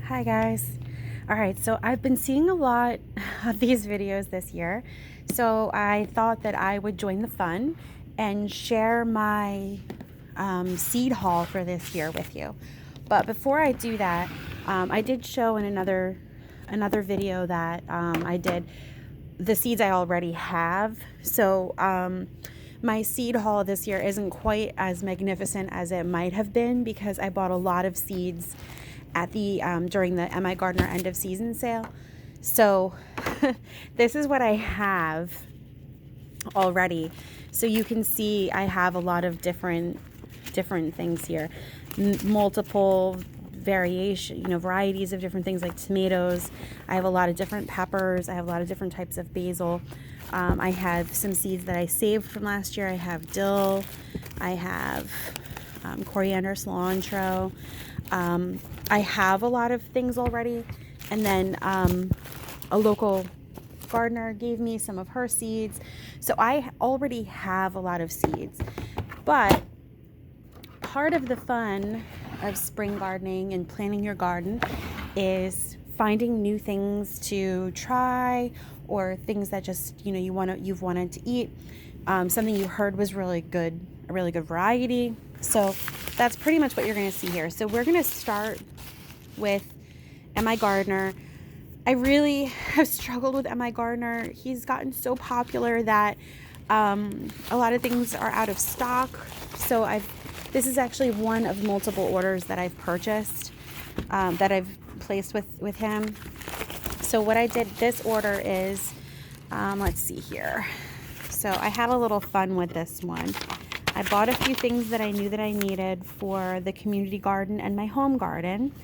Hi guys. All right, so I've been seeing a lot of these videos this year, so I thought that I would join the fun and share my seed haul for this year with you. But before I do that, I did show in another video that I did the seeds I already have. So my seed haul this year isn't quite as magnificent as it might have been because I bought a lot of seeds at the during the M.I. Gardner end of season sale. So this is what I have already. So you can see I have a lot of different things here, multiple variation, varieties of different things like tomatoes. I have a lot of different peppers. I have a lot of different types of basil. I have some seeds that I saved from last year. I have dill. I have coriander, cilantro. I have a lot of things already. And then a local gardener gave me some of her seeds. So I already have a lot of seeds. But part of the fun of spring gardening and planning your garden is finding new things to try, or things that just you've wanted to eat. Something you heard was really good, a really good variety. So that's pretty much what you're going to see here. So we're going to start with M.I. Gardner. I really have struggled with M.I. Gardner. He's gotten so popular that a lot of things are out of stock. So this is actually one of multiple orders that I've purchased, that I've placed with him. So what I did this order is, let's see here. So I had a little fun with this one. I bought a few things that I knew that I needed for the community garden and my home garden,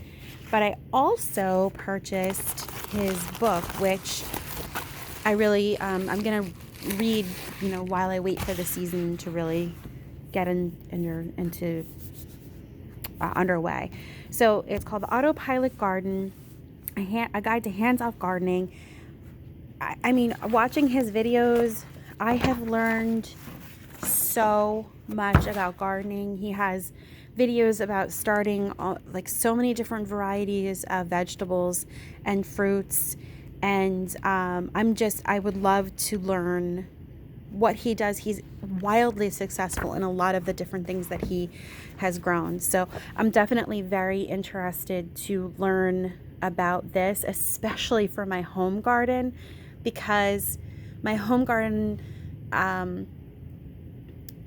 but I also purchased his book, which I really, I'm going to read, while I wait for the season to really get into underway. So it's called The Autopilot Garden, a Guide to Hands-Off Gardening. I mean, watching his videos, I have learned so much about gardening. He has videos about starting like so many different varieties of vegetables and fruits, and I would love to learn what he does. He's wildly successful in a lot of the different things that he has grown. So I'm definitely very interested to learn about this, especially for my home garden, because my home garden,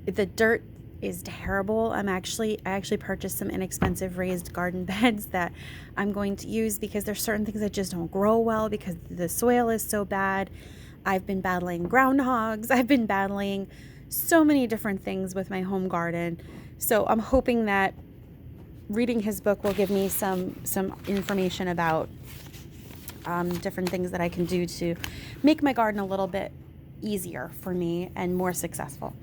the dirt is terrible. I actually purchased some inexpensive raised garden beds that I'm going to use, because there's certain things that just don't grow well because the soil is so bad. I've been battling groundhogs. I've been battling so many different things with my home garden. So I'm hoping that reading his book will give me some information about different things that I can do to make my garden a little bit easier for me and more successful.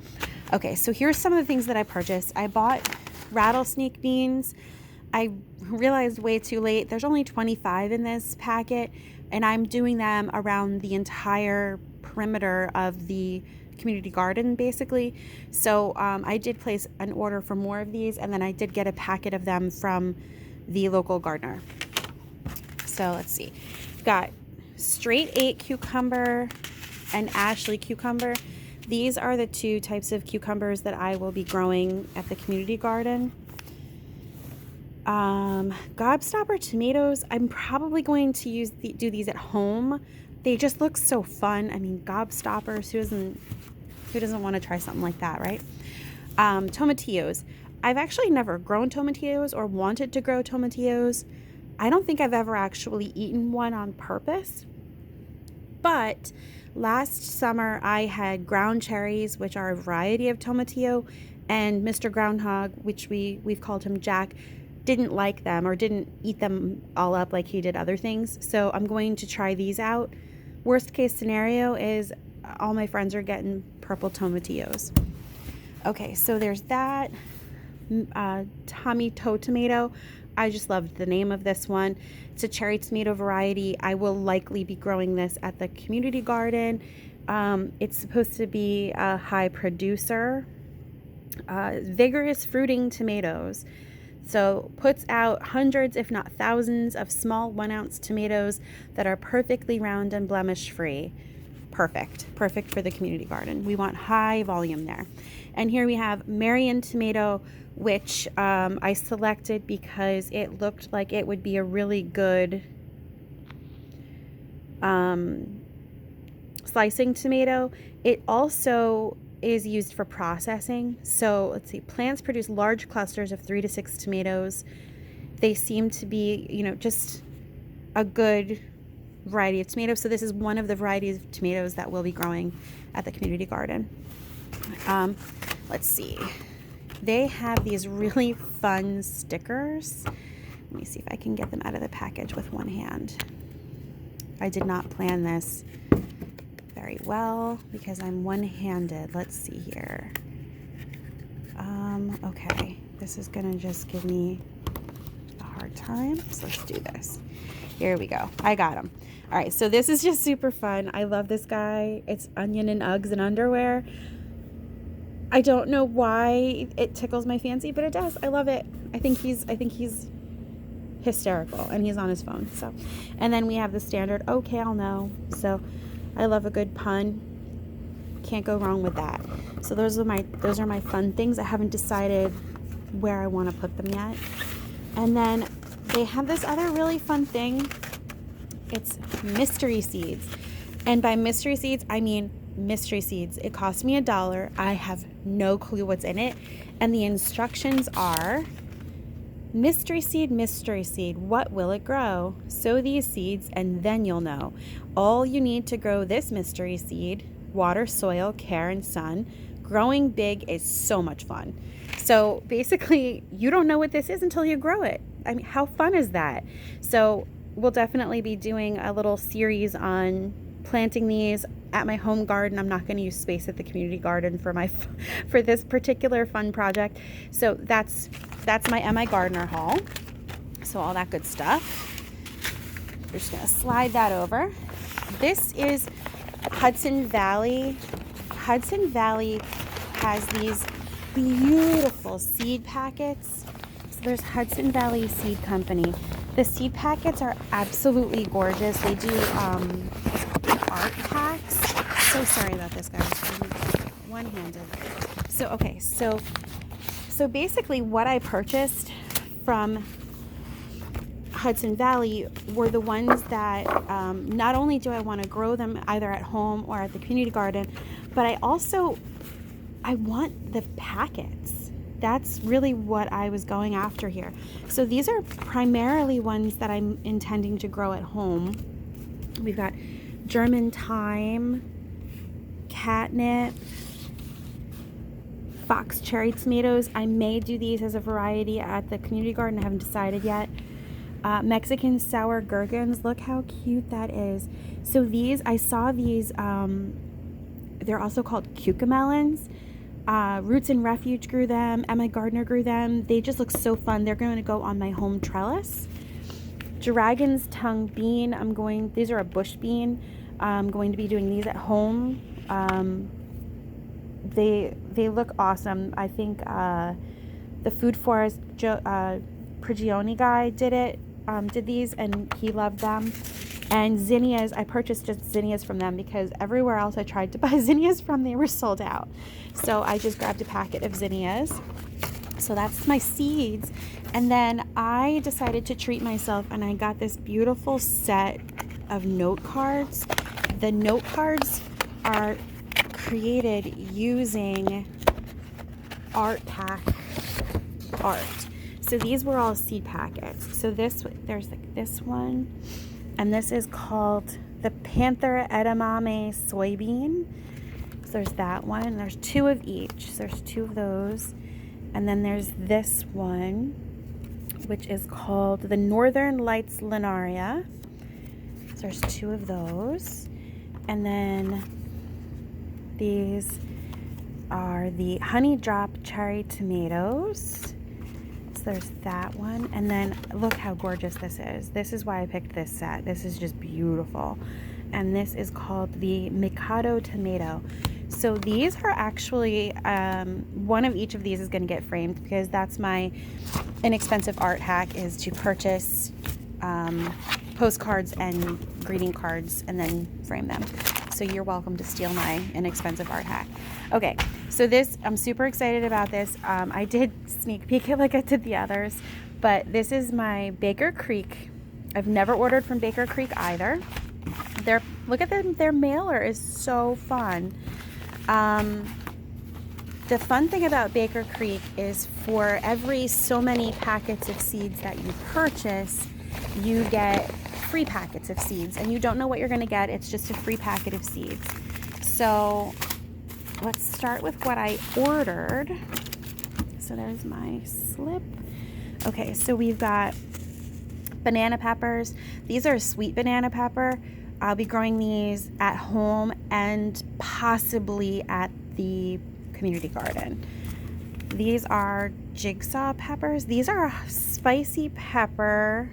Okay, so here's some of the things that I purchased. I bought rattlesnake beans. I realized way too late, there's only 25 in this packet, and I'm doing them around the entire perimeter of the community garden, basically. So I did place an order for more of these, and then I did get a packet of them from the local gardener. So let's see. Got straight 8 cucumber and Ashley cucumber. These are the two types of cucumbers that I will be growing at the community garden. Gobstopper tomatoes, I'm probably going to do these at home. They just look so fun. I mean, gobstoppers, who doesn't want to try something like that, right? Tomatillos. I've actually never grown tomatillos or wanted to grow tomatillos. I don't think I've ever actually eaten one on purpose. But last summer I had ground cherries, which are a variety of tomatillo, and Mr. Groundhog, which we've called him Jack, didn't like them or didn't eat them all up like he did other things. So I'm going to try these out. Worst case scenario is all my friends are getting purple tomatillos. Okay, so there's that. Tomato tomato. I just loved the name of this one. It's a cherry tomato variety. I will likely be growing this at the community garden. It's supposed to be a high producer. Vigorous fruiting tomatoes. So puts out hundreds, if not thousands, of small 1-ounce tomatoes that are perfectly round and blemish free. Perfect for the community garden. We want high volume there. And here we have Marion tomato, which I selected because it looked like it would be a really good slicing tomato. It also is used for processing. So let's see, plants produce large clusters of 3 to 6 tomatoes. They seem to be, just a good variety of tomatoes. So this is one of the varieties of tomatoes that we'll be growing at the community garden. Let's see. They have these really fun stickers. Let me see if I can get them out of the package with one hand. I did not plan this very well because I'm one-handed. Let's see here. Okay, this is gonna just give me a hard time, so let's do this. Here we go. I got them. All right, so this is just super fun. I love this guy. It's onion and Uggs and underwear. I don't know why it tickles my fancy, but it does. I love it. I think he's hysterical, and he's on his phone. So, and then we have the standard "okay, I'll know." So, I love a good pun. Can't go wrong with that. So those are my fun things. I haven't decided where I want to put them yet. And then they have this other really fun thing. It's mystery seeds, and by mystery seeds I mean mystery seeds. It cost me $1. I have no clue what's in it, and the instructions are: mystery seed, what will it grow? Sow these seeds and then you'll know. All you need to grow this mystery seed: water, soil, care, and sun. Growing big is so much fun. So basically, you don't know what this is until you grow it. I mean, how fun is that? So we'll definitely be doing a little series on planting these at my home garden. I'm not going to use space at the community garden for this particular fun project. So that's my Am Gardener haul. So all that good stuff. We're just going to slide that over. This is Hudson Valley. Hudson Valley has these beautiful seed packets. So there's Hudson Valley Seed Company. The seed packets are absolutely gorgeous. They do art packs. So sorry about this, guys. I'm one-handed. So okay, so basically what I purchased from Hudson Valley were the ones that not only do I want to grow them either at home or at the community garden, but I want the packets. That's really what I was going after here. So these are primarily ones that I'm intending to grow at home. We've got German thyme, catnip, fox cherry tomatoes. I may do these as a variety at the community garden. I haven't decided yet. Mexican sour gherkins. Look how cute that is. So these, I saw these, they're also called cucamelons. Roots and Refuge grew them. Emma Gardner grew them. They just look so fun. They're going to go on my home trellis. Dragon's tongue bean. These are a bush bean. I'm going to be doing these at home. They look awesome. I think the Food Forest Prigioni guy did these, and he loved them. And zinnias, I purchased just zinnias from them because everywhere else I tried to buy zinnias from, they were sold out. So I just grabbed a packet of zinnias. So that's my seeds. And then I decided to treat myself, and I got this beautiful set of note cards. The note cards are created using art pack art. So these were all seed packets. So there's like this one, and this is called the Panther edamame soybean. So there's that one. There's 2 of each. So there's 2 of those. And then there's this one, which is called the Northern Lights Linaria. So there's 2 of those. And then these are the Honey Drop Cherry Tomatoes. So there's that one. And then look how gorgeous this is. This is why I picked this set. This is just beautiful. And this is called the Mikado Tomato. So these are actually, one of each of these is going to get framed, because that's my inexpensive art hack, is to purchase postcards and greeting cards and then frame them. So you're welcome to steal my inexpensive art hack. Okay, so this, I'm super excited about this. I did sneak peek it like I did the others, but this is my Baker Creek. I've never ordered from Baker Creek either. Look at them, their mailer is so fun. The fun thing about Baker Creek is for every so many packets of seeds that you purchase, you get free packets of seeds, and you don't know what you're going to get. It's just a free packet of seeds. So let's start with what I ordered. So there's my slip. Okay, so we've got banana peppers. These are sweet banana pepper. I'll be growing these at home and possibly at the community garden. These are jigsaw peppers. These are a spicy pepper.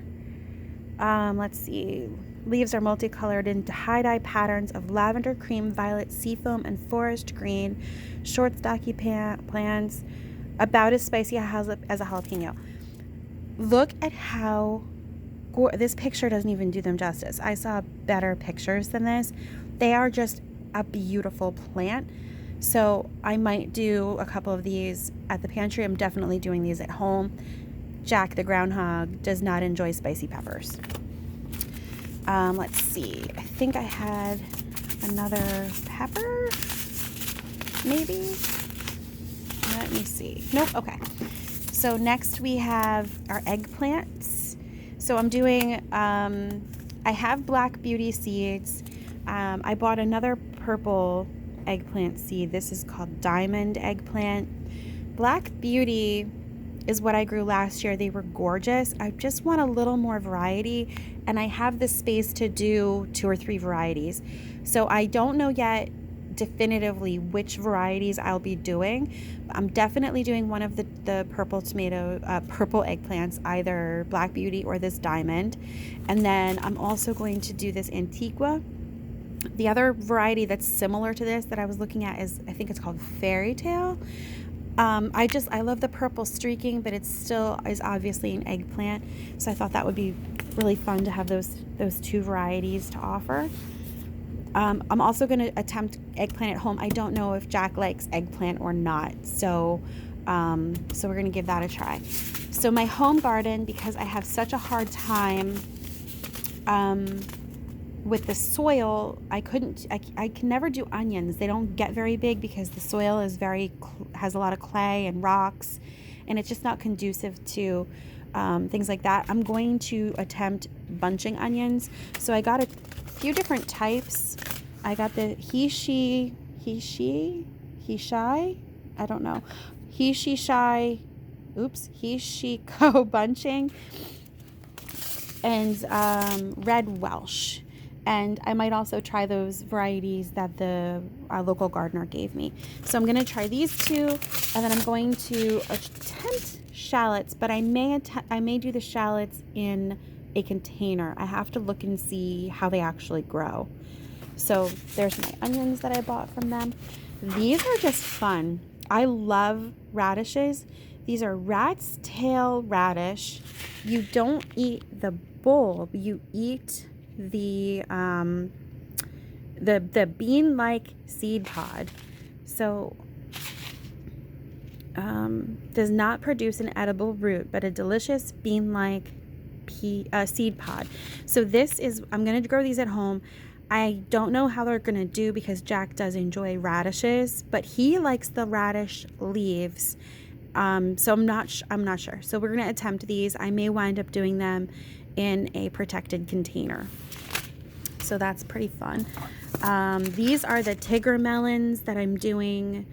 Let's see. Leaves are multicolored in tie-dye patterns of lavender, cream, violet, seafoam, and forest green. Short, stocky plants, about as spicy as a jalapeno. Look at how this picture doesn't even do them justice. I saw better pictures than this. They are just a beautiful plant. So I might do a couple of these at the pantry. I'm definitely doing these at home. Jack the groundhog does not enjoy spicy peppers. Let's see. I think I had another pepper, maybe. Let me see. Nope. Okay. So next we have our eggplants. So I'm doing, I have Black Beauty seeds. I bought another purple eggplant seed. This is called Diamond Eggplant. Black Beauty is what I grew last year. They were gorgeous. I just want a little more variety, and I have the space to do 2 or 3 varieties. So I don't know yet definitively which varieties I'll be doing. I'm definitely doing one of the purple eggplants, either Black Beauty or this Diamond. And then I'm also going to do this Antiqua. The other variety that's similar to this that I was looking at is, I think it's called Fairy Tale. I love the purple streaking, but it still is obviously an eggplant. So I thought that would be really fun to have those 2 varieties to offer. I'm also going to attempt eggplant at home. I don't know if Jack likes eggplant or not. So we're going to give that a try. So my home garden, because I have such a hard time with the soil, I can never do onions. They don't get very big because the soil is has a lot of clay and rocks, and it's just not conducive to things like that. I'm going to attempt bunching onions. So I got a few different types. I got the he, she, I don't know. He, she, co bunching, and red Welsh. And I might also try those varieties that the local gardener gave me. So I'm going to try these 2, and then I'm going to attempt shallots, but I may do the shallots in a container. I have to look and see how they actually grow. So there's my onions that I bought from them. These are just fun. I love radishes. These are rat's tail radish. You don't eat the bulb, you eat the bean-like seed pod. So does not produce an edible root, but a delicious bean-like seed pod. So I'm going to grow these at home. I don't know how they're going to do because Jack does enjoy radishes, but he likes the radish leaves. So I'm not sure. So we're going to attempt these. I may wind up doing them in a protected container. So that's pretty fun. These are the Tigger melons that I'm doing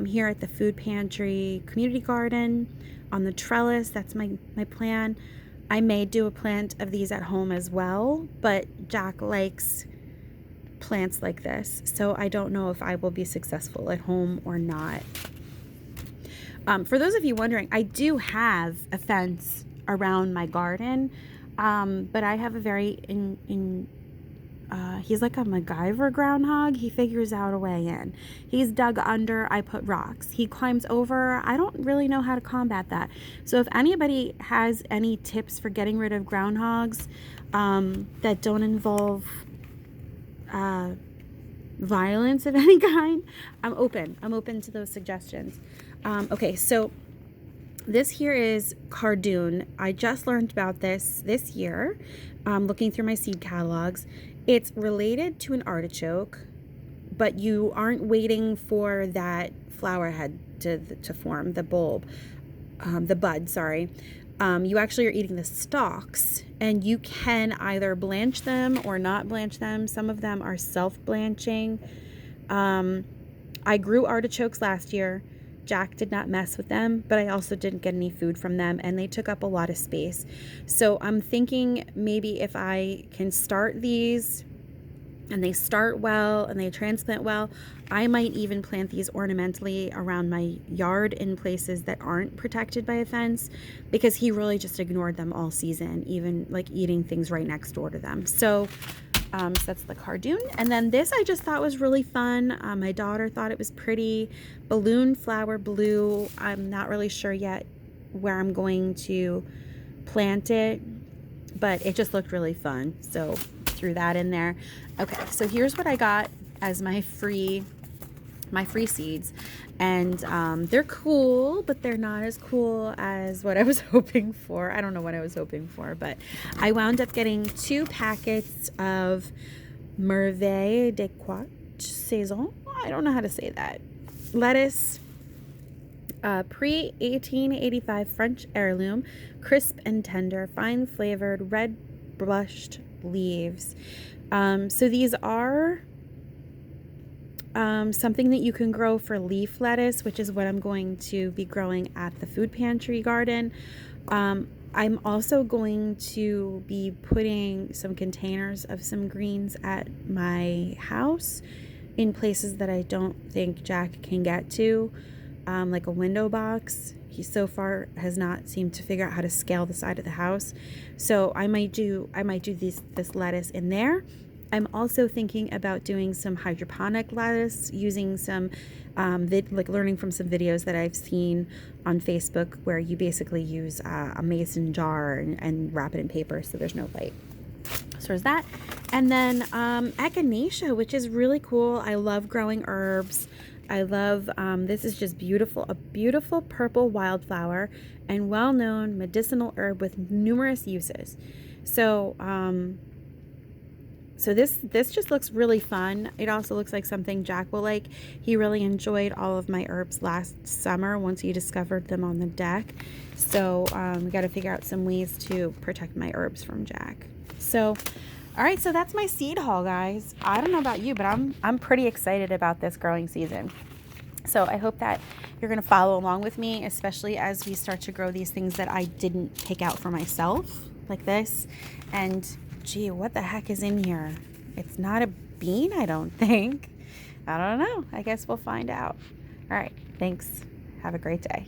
here at the food pantry community garden on the trellis. That's my plan. I may do a plant of these at home as well, but Jack likes plants like this, so I don't know if I will be successful at home or not. For those of you wondering, I do have a fence around my garden, but I have a very he's like a MacGyver groundhog. He figures out a way in. He's dug under, I put rocks. He climbs over. I don't really know how to combat that. So if anybody has any tips for getting rid of groundhogs that don't involve violence of any kind, I'm open to those suggestions. Okay, so this here is cardoon. I just learned about this year, looking through my seed catalogs. It's related to an artichoke, but you aren't waiting for that flower head to form, the bulb, the bud, sorry. You actually are eating the stalks, and you can either blanch them or not blanch them. Some of them are self-blanching. I grew artichokes last year. Jack did not mess with them, but I also didn't get any food from them, and they took up a lot of space. So I'm thinking maybe if I can start these and they start well and they transplant well, I might even plant these ornamentally around my yard in places that aren't protected by a fence, because he really just ignored them all season, even like eating things right next door to them. So that's the cardoon. And then this I just thought was really fun. My daughter thought it was pretty. Balloon flower blue. I'm not really sure yet where I'm going to plant it, but it just looked really fun. So threw that in there. Okay, so here's what I got as my free seeds. And they're cool, but they're not as cool as what I was hoping for. I don't know what I was hoping for, but I wound up getting 2 packets of Merveille de Quatre Saisons. I don't know how to say that. Lettuce, pre-1885 French heirloom, crisp and tender, fine flavored, red brushed leaves. So these are something that you can grow for leaf lettuce, which is what I'm going to be growing at the food pantry garden. I'm also going to be putting some containers of some greens at my house in places that I don't think Jack can get to, like a window box. He so far has not seemed to figure out how to scale the side of the house. So I might do this lettuce in there. I'm also thinking about doing some hydroponic lettuce, using some learning from some videos that I've seen on Facebook, where you basically use a mason jar and wrap it in paper so there's no light. So there's that. And then echinacea, which is really cool. I love growing herbs. I love, this is just beautiful, a beautiful purple wildflower and well-known medicinal herb with numerous uses. So, so this just looks really fun. It also looks like something Jack will like. He really enjoyed all of my herbs last summer once he discovered them on the deck. So we got to figure out some ways to protect my herbs from Jack. So, all right, so that's my seed haul, guys. I don't know about you, but I'm pretty excited about this growing season. So I hope that you're going to follow along with me, especially as we start to grow these things that I didn't pick out for myself, like this. And gee, what the heck is in here? It's not a bean, I don't think. I don't know. I guess we'll find out. All right, thanks. Have a great day.